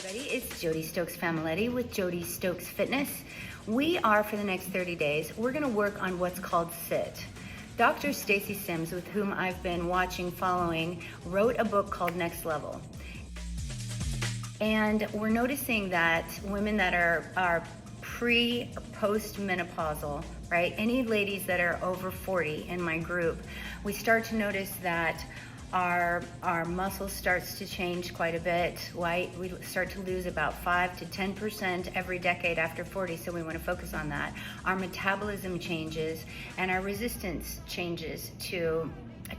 everybody, it's Jody Stokes Familetti with Jody Stokes Fitness. We are, for the next 30 days, we're gonna work on what's called SIT. Dr. Stacy Sims, with whom I've been watching, following, wrote a book called Next Level. And we're noticing that women that are pre or post menopausal, right? Any ladies that are over 40 in my group, we start to notice that our muscle starts to change quite a bit, right? We start to lose about 5 to 10% every decade after 40, so we want to focus on that. Our metabolism changes and our resistance changes to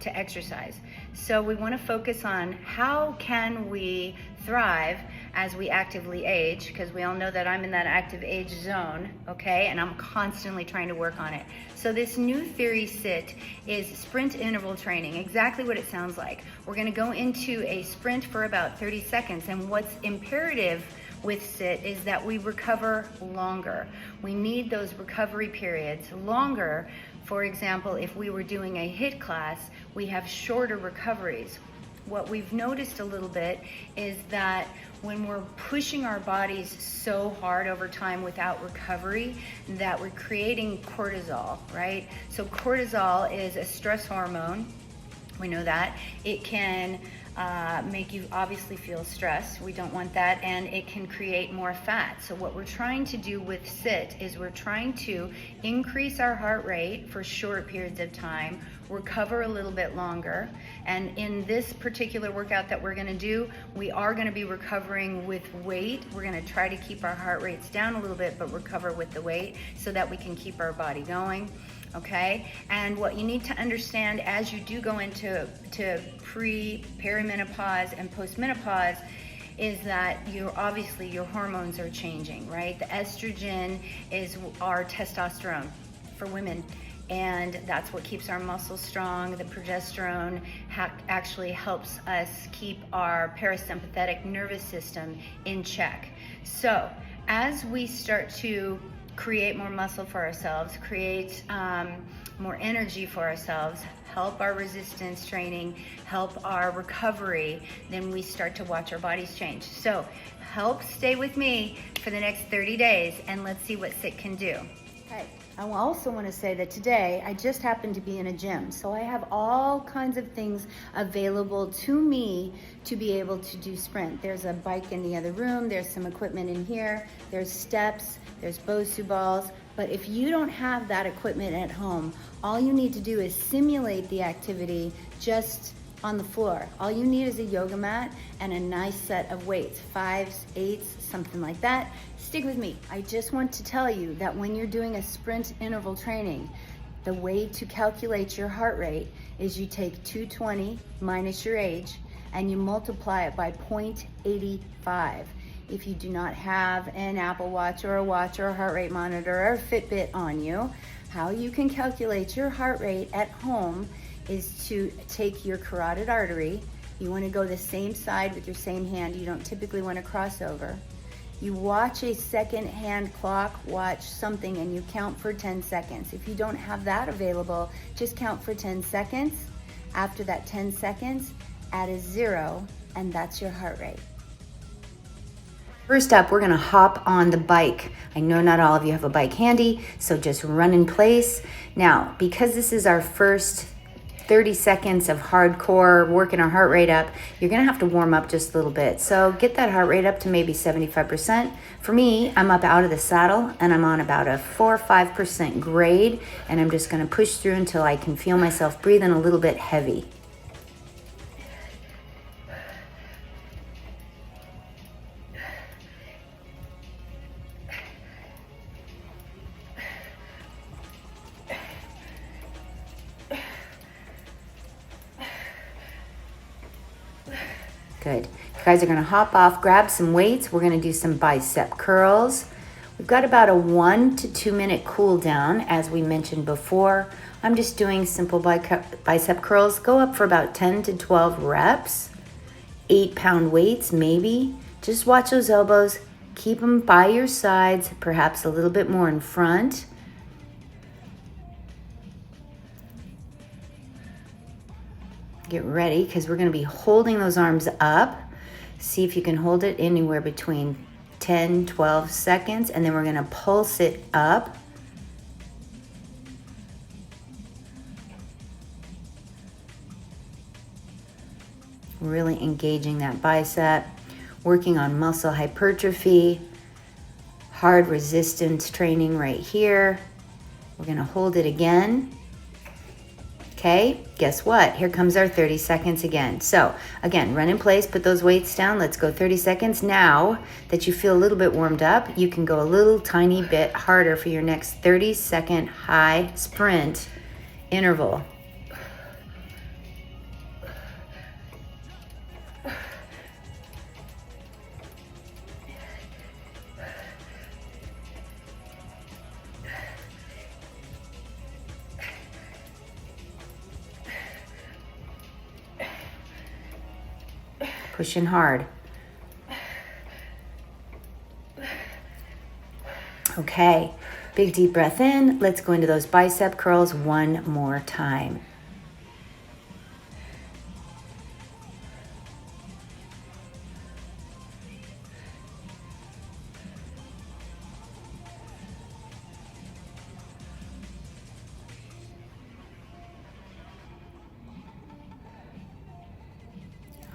exercise. So we want to focus on how can we thrive as we actively age, because we all know that I'm in that active age zone, okay? And I'm constantly trying to work on it. So this new theory SIT is sprint interval training, exactly what it sounds like. We're going to go into a sprint for about 30 seconds, and what's imperative with SIT is that we recover longer. We need those recovery periods longer. For example, if we were doing a HIIT class, we have shorter recoveries. What we've noticed a little bit is that when we're pushing our bodies so hard over time without recovery, that we're creating cortisol, right? So cortisol is a stress hormone. We know that. It can make you obviously feel stressed. We don't want that, and it can create more fat. So what we're trying to do with SIT is we're trying to increase our heart rate for short periods of time, recover a little bit longer, and in this particular workout that we're going to do, we are going to be recovering with weight. We're going to try to keep our heart rates down a little bit, but recover with the weight so that we can keep our body going. Okay, and what you need to understand as you do go into perimenopause and postmenopause is that obviously your hormones are changing, right? The estrogen is our testosterone for women, and that's what keeps our muscles strong. The progesterone actually helps us keep our parasympathetic nervous system in check. So as we start to create more muscle for ourselves, create more energy for ourselves, help our resistance training, help our recovery, then we start to watch our bodies change. So help stay with me for the next 30 days and let's see what SIT can do. Okay. I also want to say that today I just happened to be in a gym, so I have all kinds of things available to me to be able to do sprint. There's a bike in the other room, there's some equipment in here, there's steps, there's Bosu balls, but if you don't have that equipment at home, all you need to do is simulate the activity just on the floor. All you need is a yoga mat and a nice set of weights, 5s, 8s, something like that. Stick with me. I just want to tell you that when you're doing a sprint interval training, the way to calculate your heart rate is you take 220 minus your age and you multiply it by 0.85. If you do not have an Apple Watch or a watch or a heart rate monitor or a Fitbit on you, how you can calculate your heart rate at home is to take your carotid artery. You want to go the same side with your same hand. You don't typically want to cross over. You watch a second hand clock, watch something, and you count for 10 seconds. If you don't have that available, just count for 10 seconds. After that 10 seconds, add a 0, and that's your heart rate. First up, we're gonna hop on the bike. I know not all of you have a bike handy, so just run in place. Now, because this is our first 30 seconds of hardcore working our heart rate up, you're gonna have to warm up just a little bit. So get that heart rate up to maybe 75%. For me, I'm up out of the saddle and I'm on about a 4 or 5% grade, and I'm just gonna push through until I can feel myself breathing a little bit heavy. Good. You guys are going to hop off, grab some weights. We're going to do some bicep curls. We've got about a 1 to 2 minute cool down, as we mentioned before. I'm just doing simple bicep curls. Go up for about 10 to 12 reps. 8-pound weights, maybe. Just watch those elbows. Keep them by your sides, perhaps a little bit more in front. Get ready, because we're going to be holding those arms up. See if you can hold it anywhere between 10, 12 seconds, and then we're gonna pulse it up. Really engaging that bicep, working on muscle hypertrophy, hard resistance training right here. We're gonna hold it again. Okay, guess what? Here comes our 30 seconds again. So again, run in place, put those weights down. Let's go 30 seconds. Now that you feel a little bit warmed up, you can go a little tiny bit harder for your next 30-second high sprint interval. Pushing hard. Okay, big deep breath in. Let's go into those bicep curls one more time.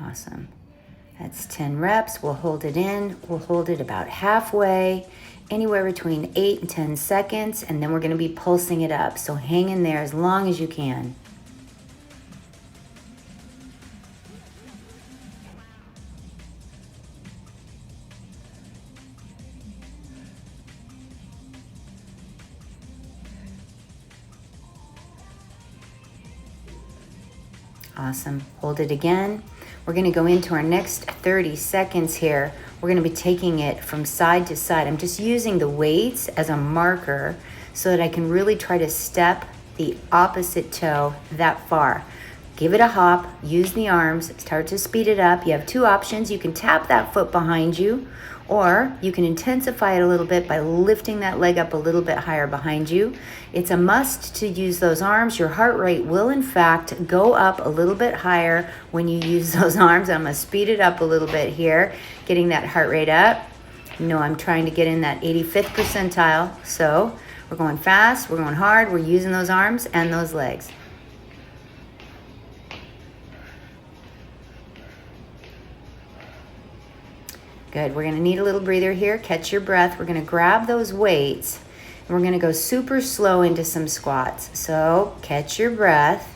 Awesome. That's 10 reps. We'll hold it in. We'll hold it about halfway, anywhere between 8 and 10 seconds, and then we're going to be pulsing it up. So hang in there as long as you can. Awesome. Hold it again. We're going to go into our next 30 seconds here. We're going to be taking it from side to side. I'm just using the weights as a marker so that I can really try to step the opposite toe that far. Give it a hop, use the arms, start to speed it up. You have two options. You can tap that foot behind you, or you can intensify it a little bit by lifting that leg up a little bit higher behind you. It's a must to use those arms. Your heart rate will, in fact, go up a little bit higher when you use those arms. I'm going to speed it up a little bit here, getting that heart rate up. You know, I'm trying to get in that 85th percentile. So we're going fast, we're going hard, we're using those arms and those legs. Good. We're going to need a little breather here. Catch your breath. We're going to grab those weights and we're going to go super slow into some squats. So catch your breath.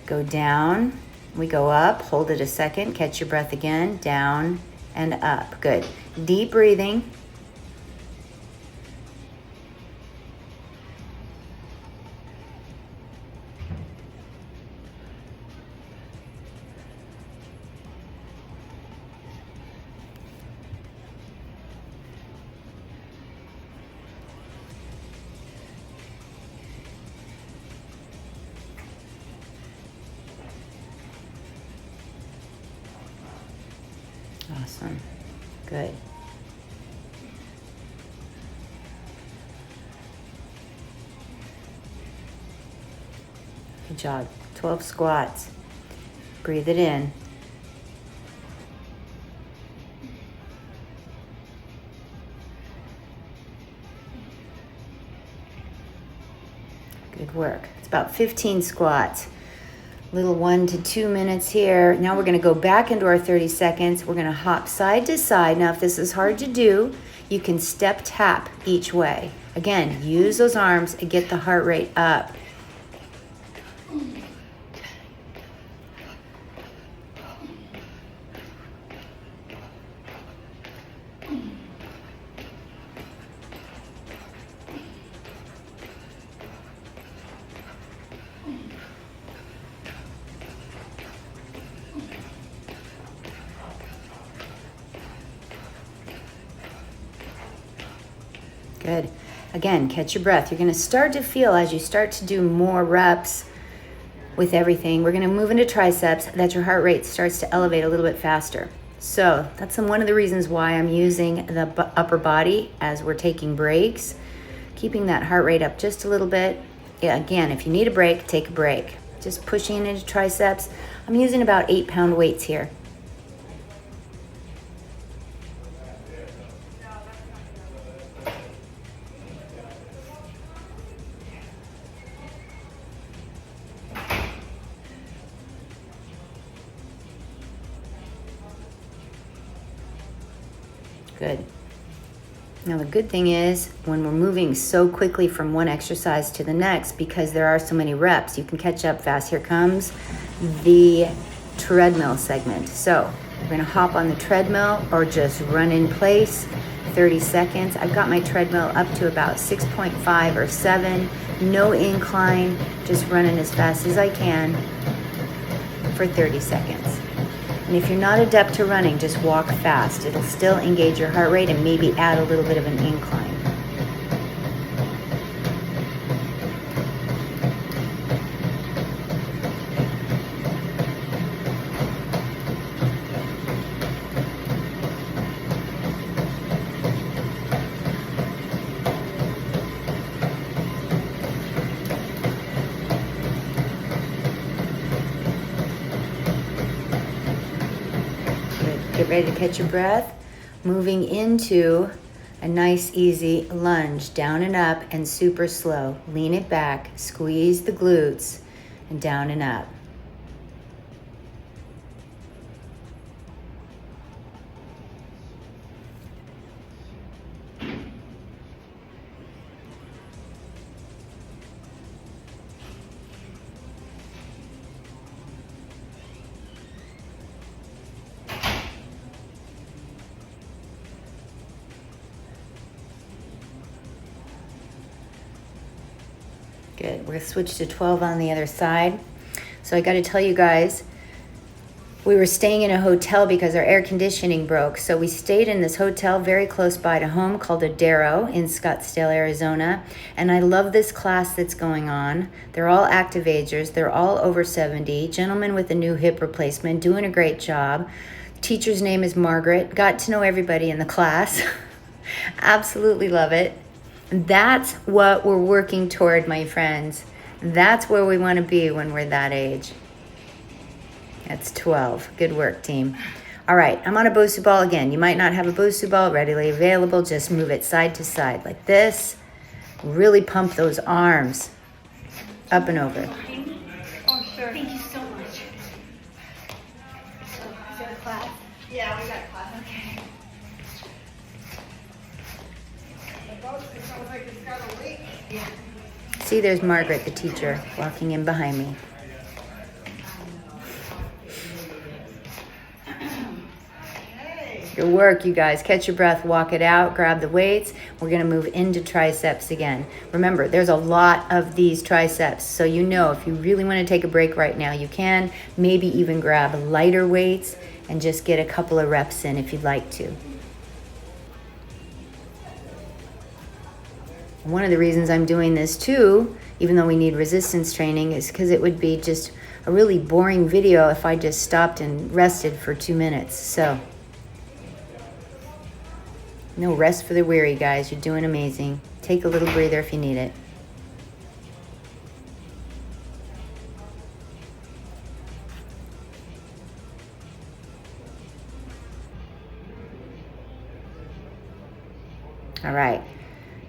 Go down. We go up. Hold it a second. Catch your breath again. Down and up. Good. Deep breathing. Awesome. Good. Good job. 12 squats. Breathe it in. Good work. It's about 15 squats. Little 1 to 2 minutes here. Now we're going to go back into our 30 seconds. We're going to hop side to side. Now, if this is hard to do, you can step tap each way. Again, use those arms and get the heart rate up. Good. Again, catch your breath. You're going to start to feel as you start to do more reps with everything. We're going to move into triceps that your heart rate starts to elevate a little bit faster. So that's one of the reasons why I'm using the upper body as we're taking breaks, keeping that heart rate up just a little bit. Yeah, again, if you need a break, take a break. Just pushing into triceps. I'm using about 8-pound weights here. Good. Now the good thing is when we're moving so quickly from one exercise to the next, because there are so many reps, you can catch up fast. Here comes the treadmill segment. So we're gonna hop on the treadmill or just run in place, 30 seconds. I've got my treadmill up to about 6.5 or 7, no incline, just running as fast as I can for 30 seconds. And if you're not adept to running, just walk fast. It'll still engage your heart rate and maybe add a little bit of an incline. Get ready to catch your breath. Moving into a nice, easy lunge, down and up and super slow. Lean it back, squeeze the glutes, and down and up. Good. We're going to switch to 12 on the other side. So I got to tell you guys, we were staying in a hotel because our air conditioning broke. So we stayed in this hotel very close by to home called Adero in Scottsdale, Arizona. And I love this class that's going on. They're all active agers. They're all over 70. Gentlemen with a new hip replacement, doing a great job. Teacher's name is Margaret. Got to know everybody in the class. Absolutely love it. That's what we're working toward, my friends. That's where we want to be when we're that age. That's 12. Good work, team. All right, I'm on a Bosu ball again. You might not have a Bosu ball readily available. Just move it side to side like this. Really pump those arms up and over. Oh, sure. Thank you so much. Is there a class? Yeah, we got class. Okay. It sounds like it's got a leak. Yeah. See, there's Margaret, the teacher, walking in behind me. Good work, you guys. Catch your breath, walk it out, grab the weights. We're going to move into triceps again. Remember, there's a lot of these triceps, so you know if you really want to take a break right now, you can. Maybe even grab lighter weights and just get a couple of reps in if you'd like to. One of the reasons I'm doing this too, even though we need resistance training, is because it would be just a really boring video if I just stopped and rested for 2 minutes. So, no rest for the weary, guys. You're doing amazing. Take a little breather if you need it. All right.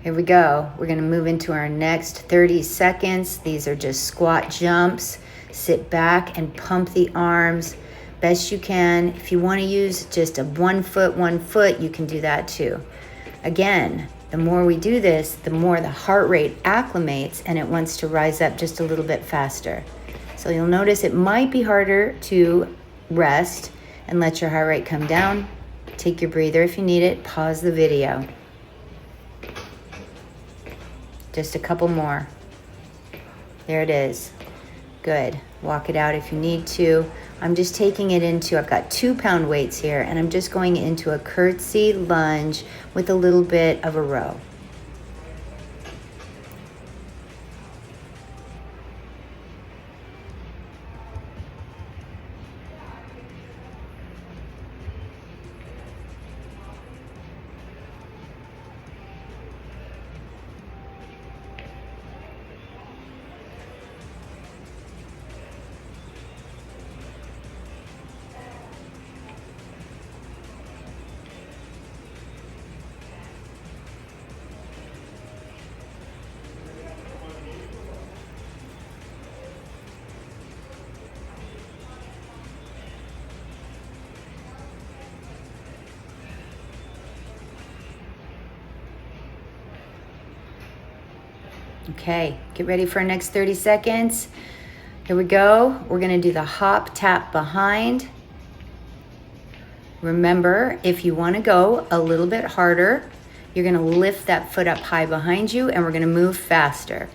Here we go. We're going to move into our next 30 seconds. These are just squat jumps. Sit back and pump the arms best you can. If you want to use just a 1 foot, you can do that too. Again, the more we do this, the more the heart rate acclimates and it wants to rise up just a little bit faster. So you'll notice it might be harder to rest and let your heart rate come down. Take your breather if you need it. Pause the video. Just a couple more. There it is. Good. Walk it out if you need to. I'm just taking it into, I've got 2-pound weights here, and I'm just going into a curtsy lunge with a little bit of a row. Okay, get ready for our next 30 seconds. Here we go. We're gonna do the hop, tap, behind. Remember, if you wanna go a little bit harder, you're gonna lift that foot up high behind you and we're gonna move faster.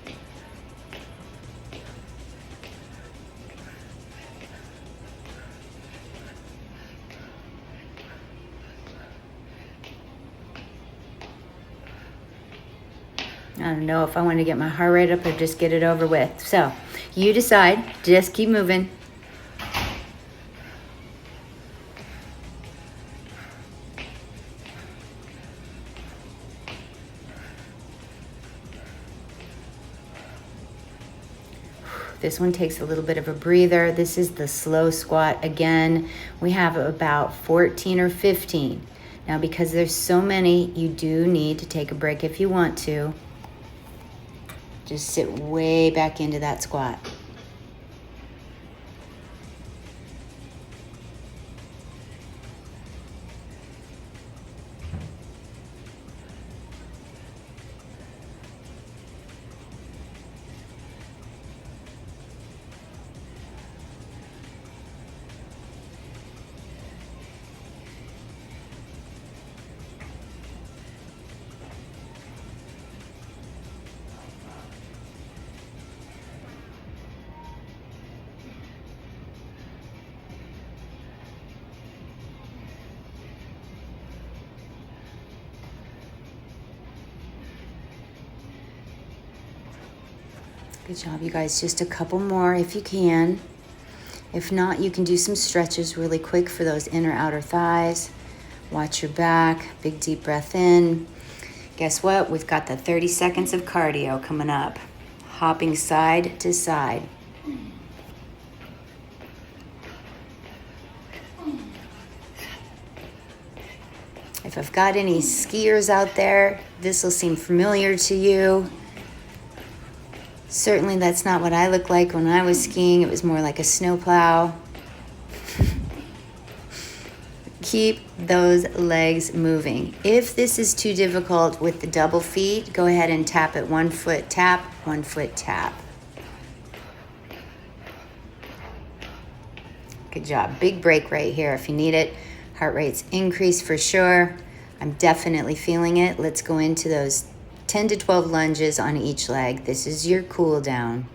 I don't know if I want to get my heart rate up or just get it over with. So you decide, just keep moving. This one takes a little bit of a breather. This is the slow squat. Again, we have about 14 or 15. Now, because there's so many, you do need to take a break if you want to. Just sit way back into that squat. Good job, you guys. Just a couple more if you can. If not, you can do some stretches really quick for those inner outer thighs. Watch your back. Big deep breath in. Guess what? We've got the 30 seconds of cardio coming up. Hopping side to side. If I've got any skiers out there, this will seem familiar to you. Certainly that's not what I looked like when I was skiing. It was more like a snowplow. Keep those legs moving. If this is too difficult with the double feet, go ahead and tap it. 1 foot tap, 1 foot tap. Good job. Big break right here if you need it. Heart rate's increased for sure. I'm definitely feeling it. Let's go into those 10 to 12 lunges on each leg. This is your cool down.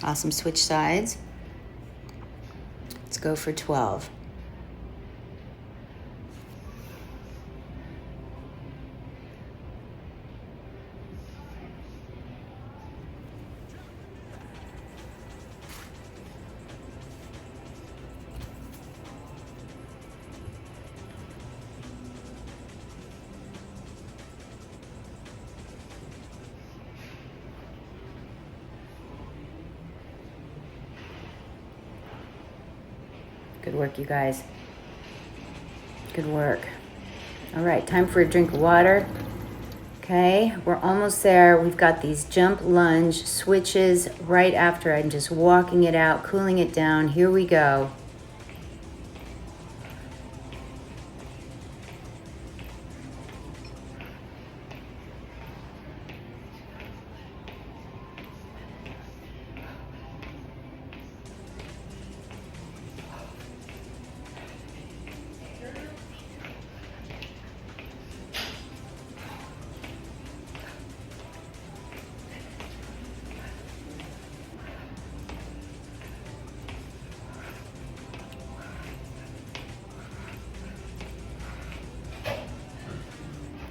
Awesome. Switch sides. Let's go for 12. Good work, you guys. Good work. All right, time for a drink of water. Okay, we're almost there. We've got these jump lunge switches right after I'm just walking it out, cooling it down. Here we go.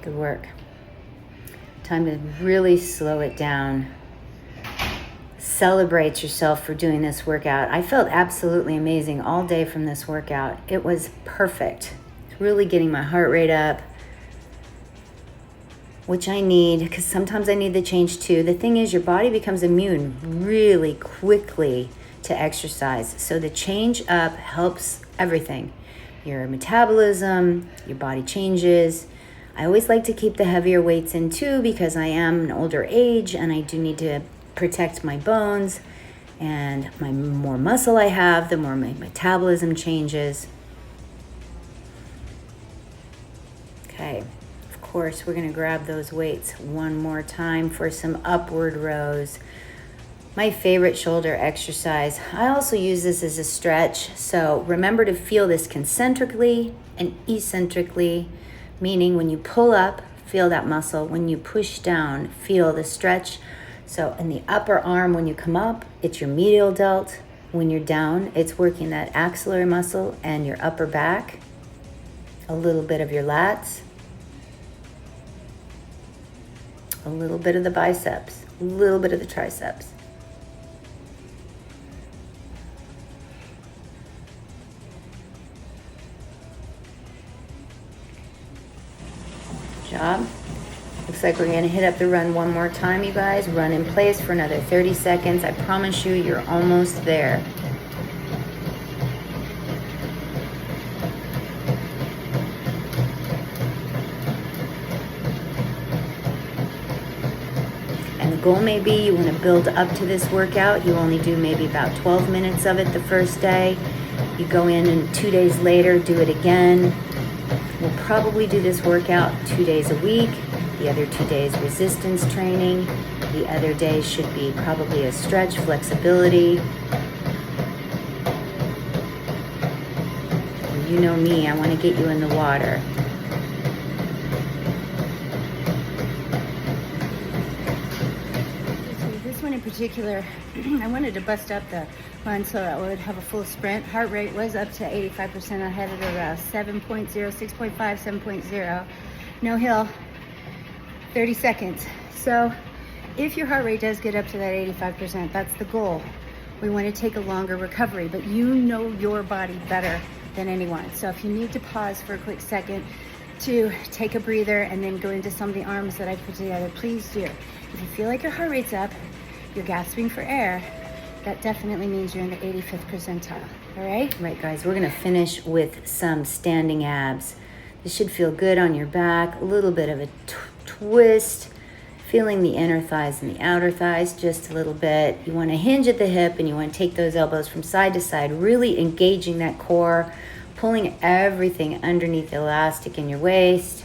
Good work. Time to really slow it down. Celebrate yourself for doing this workout. I felt absolutely amazing all day from this workout. It was perfect. It's really getting my heart rate up, which I need because sometimes I need the change too. The thing is, your body becomes immune really quickly to exercise. So the change up helps everything. Your metabolism, your body changes. I always like to keep the heavier weights in too because I am an older age and I do need to protect my bones. And the more muscle I have, the more my metabolism changes. Okay, of course, we're gonna grab those weights one more time for some upward rows. My favorite shoulder exercise. I also use this as a stretch. So remember to feel this concentrically and eccentrically, meaning when you pull up, feel that muscle. When you push down, feel the stretch. So in the upper arm, when you come up, it's your medial delt. When you're down, it's working that axillary muscle and your upper back, a little bit of your lats, a little bit of the biceps, a little bit of the triceps. Job. Looks like we're going to hit up the run one more time, you guys. Run in place for another 30 seconds. I promise you, you're almost there. And the goal may be you want to build up to this workout. You only do maybe about 12 minutes of it the first day. You go in and 2 days later, do it again. We'll probably do this workout 2 days a week. The other 2 days resistance training. The other days should be probably a stretch, flexibility. You know me, I want to get you in the water. This one in particular, I wanted to bust up the run so I would have a full sprint. Heart rate was up to 85%. I had it around 7.0, 6.5, 7.0. No hill, 30 seconds. So if your heart rate does get up to that 85%, that's the goal. We want to take a longer recovery, but you know your body better than anyone. So if you need to pause for a quick second to take a breather and then go into some of the arms that I put together, please do. If you feel like your heart rate's up, you're gasping for air, that definitely means you're in the 85th percentile, all right? Right, guys, we're gonna finish with some standing abs. This should feel good on your back, a little bit of a twist, feeling the inner thighs and the outer thighs just a little bit. You wanna hinge at the hip and you wanna take those elbows from side to side, really engaging that core, pulling everything underneath the elastic in your waist.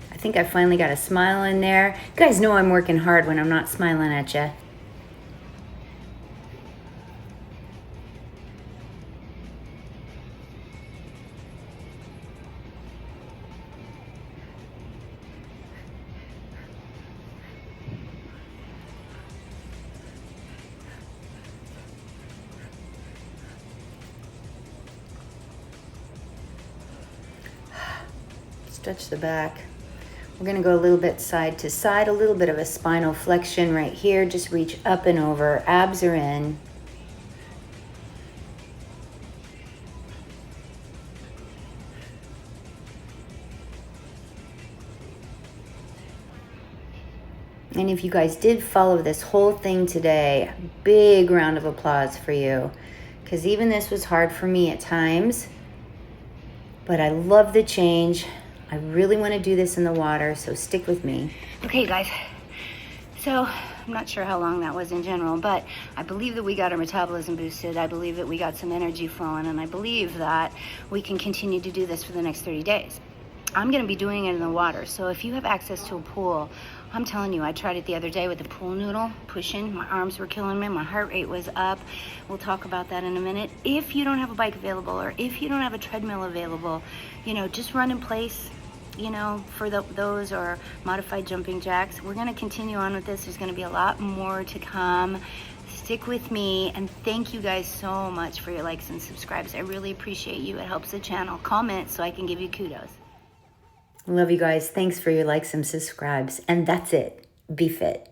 I think I finally got a smile in there. You guys know I'm working hard when I'm not smiling at you. Stretch the back. We're gonna go a little bit side to side, a little bit of a spinal flexion right here. Just reach up and over, abs are in. And if you guys did follow this whole thing today, big round of applause for you. Because even this was hard for me at times, but I love the change. I really want to do this in the water, so stick with me. Okay, guys. So I'm not sure how long that was in general, but I believe that we got our metabolism boosted. I believe that we got some energy flowing, and I believe that we can continue to do this for the next 30 days. I'm going to be doing it in the water, so if you have access to a pool, I'm telling you, I tried it the other day with the pool noodle, pushing. My arms were killing me. My heart rate was up. We'll talk about that in a minute. If you don't have a bike available or if you don't have a treadmill available, just run in place, for those or modified jumping jacks. We're going to continue on with this. There's going to be a lot more to come. Stick with me, and thank you guys so much for your likes and subscribes. I really appreciate you. It helps the channel. Comment so I can give you kudos. Love you guys. Thanks for your likes and subscribes. And that's it. Be fit.